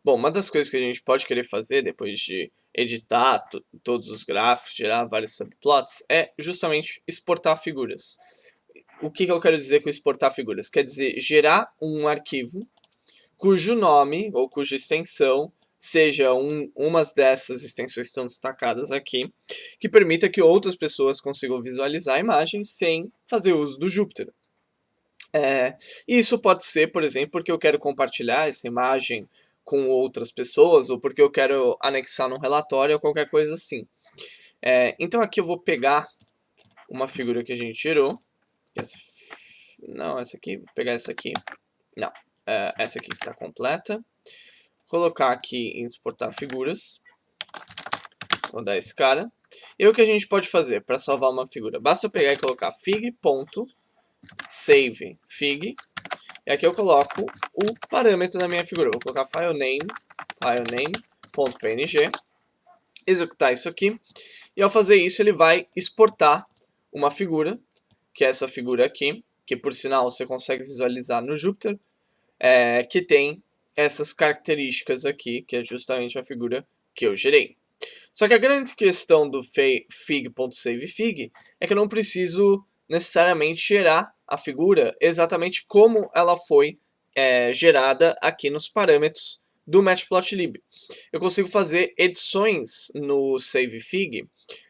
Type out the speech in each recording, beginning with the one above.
Bom, uma das coisas que a gente pode querer fazer depois de editar todos os gráficos, gerar vários subplots, é justamente exportar figuras. O que eu quero dizer com exportar figuras? Quer dizer, gerar um arquivo cujo nome ou cuja extensão seja uma dessas extensões que estão destacadas aqui, que permita que outras pessoas consigam visualizar a imagem sem fazer uso do Jupyter. Isso pode ser, por exemplo, porque eu quero compartilhar essa imagem com outras pessoas, ou porque eu quero anexar num relatório, ou qualquer coisa assim. Então aqui eu vou pegar uma figura que a gente gerou. Não, essa aqui, vou pegar essa aqui. Não, essa aqui que está completa. Colocar aqui em exportar figuras. Vou dar esse cara. E o que a gente pode fazer para salvar uma figura? Basta eu pegar e colocar fig.savefig. E aqui eu coloco o parâmetro da minha figura. Vou colocar filename.png, executar isso aqui. E ao fazer isso, ele vai exportar uma figura, que é essa figura aqui, que por sinal você consegue visualizar no Jupyter, que tem essas características aqui, que é justamente a figura que eu gerei. Só que a grande questão do fig.savefig é que eu não preciso necessariamente gerar a figura exatamente como ela foi gerada aqui nos parâmetros do Matplotlib. Eu consigo fazer edições no savefig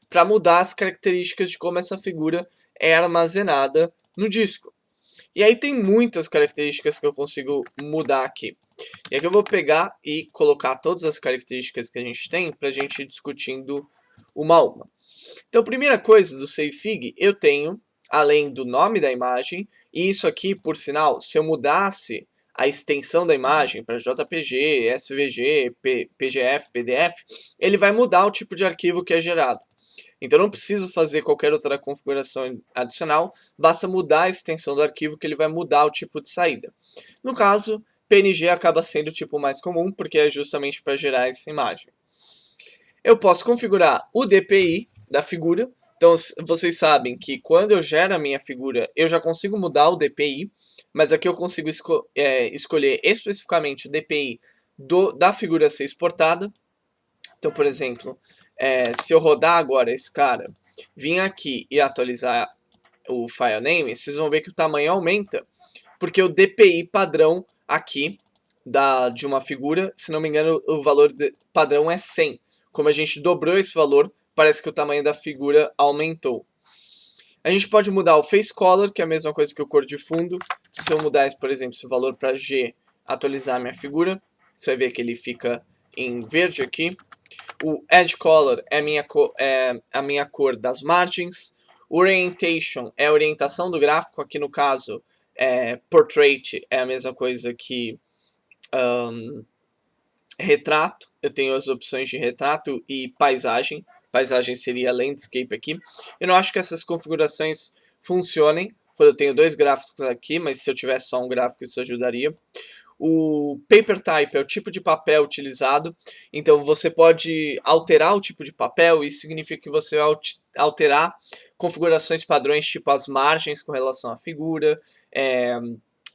para mudar as características de como essa figura é armazenada no disco. E aí tem muitas características que eu consigo mudar aqui. E aqui eu vou pegar e colocar todas as características que a gente tem para a gente ir discutindo uma a uma. Então, a primeira coisa do savefig, eu tenho, além do nome da imagem, e isso aqui, por sinal, se eu mudasse a extensão da imagem para JPG, SVG, PGF, PDF, ele vai mudar o tipo de arquivo que é gerado. Então eu não preciso fazer qualquer outra configuração adicional, basta mudar a extensão do arquivo que ele vai mudar o tipo de saída. No caso, PNG acaba sendo o tipo mais comum, porque é justamente para gerar essa imagem. Eu posso configurar o DPI da figura. Então vocês sabem que quando eu gero a minha figura, eu já consigo mudar o DPI, mas aqui eu consigo escolher especificamente o DPI da figura a ser exportada. Então, por exemplo, se eu rodar agora esse cara, vir aqui e atualizar o file name, vocês vão ver que o tamanho aumenta, porque o DPI padrão aqui de uma figura, se não me engano, o valor padrão é 100. Como a gente dobrou esse valor, parece que o tamanho da figura aumentou. A gente pode mudar o face color, que é a mesma coisa que o cor de fundo. Se eu mudar, por exemplo, esse valor para G, atualizar a minha figura, você vai ver que ele fica em verde aqui. O edge color é a minha cor das margens. Orientation é a orientação do gráfico. Aqui no caso, portrait é a mesma coisa que retrato. Eu tenho as opções de retrato e paisagem. Paisagem seria landscape aqui. Eu não acho que essas configurações funcionem quando eu tenho dois gráficos aqui, mas se eu tivesse só um gráfico isso ajudaria. O paper type é o tipo de papel utilizado, então você pode alterar o tipo de papel, isso significa que você vai alterar configurações padrões, tipo as margens com relação à figura,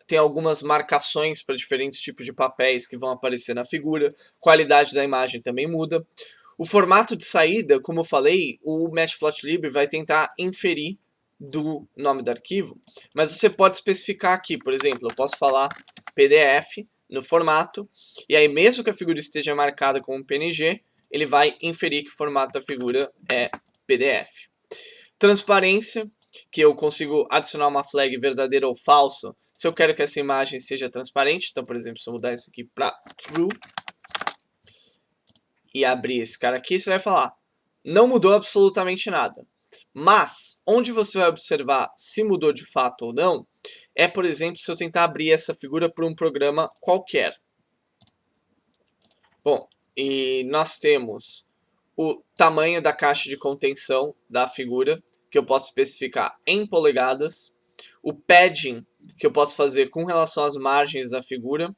tem algumas marcações para diferentes tipos de papéis que vão aparecer na figura, qualidade da imagem também muda. O formato de saída, como eu falei, o Matplotlib vai tentar inferir do nome do arquivo, mas você pode especificar aqui, por exemplo, eu posso falar PDF no formato, e aí mesmo que a figura esteja marcada como PNG, ele vai inferir que o formato da figura é PDF. Transparência, que eu consigo adicionar uma flag verdadeiro ou falso, se eu quero que essa imagem seja transparente. Então, por exemplo, se eu mudar isso aqui para true, e abrir esse cara aqui, você vai falar, não mudou absolutamente nada. Mas, onde você vai observar se mudou de fato ou não, é, por exemplo, se eu tentar abrir essa figura por um programa qualquer. Bom, e nós temos o tamanho da caixa de contenção da figura, que eu posso especificar em polegadas, o padding, que eu posso fazer com relação às margens da figura,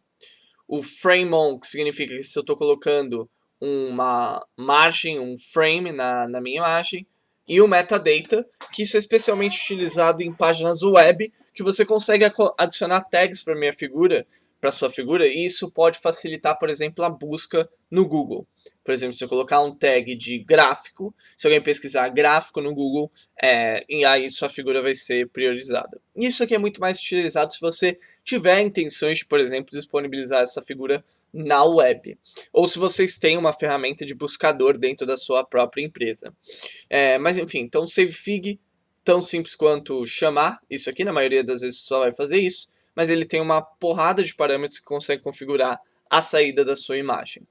o frame on, que significa que se eu estou colocando uma margem, um frame na minha imagem, e o metadata, que isso é especialmente utilizado em páginas web, que você consegue adicionar tags para minha figura para sua figura, e isso pode facilitar, por exemplo, a busca no Google. Por exemplo, se eu colocar um tag de gráfico, se alguém pesquisar gráfico no Google, e aí sua figura vai ser priorizada. Isso aqui é muito mais utilizado se você tiver intenções de, por exemplo, disponibilizar essa figura na web. Ou se vocês têm uma ferramenta de buscador dentro da sua própria empresa. Mas enfim, então SaveFig, tão simples quanto chamar isso aqui, na maioria das vezes só vai fazer isso, mas ele tem uma porrada de parâmetros que consegue configurar a saída da sua imagem.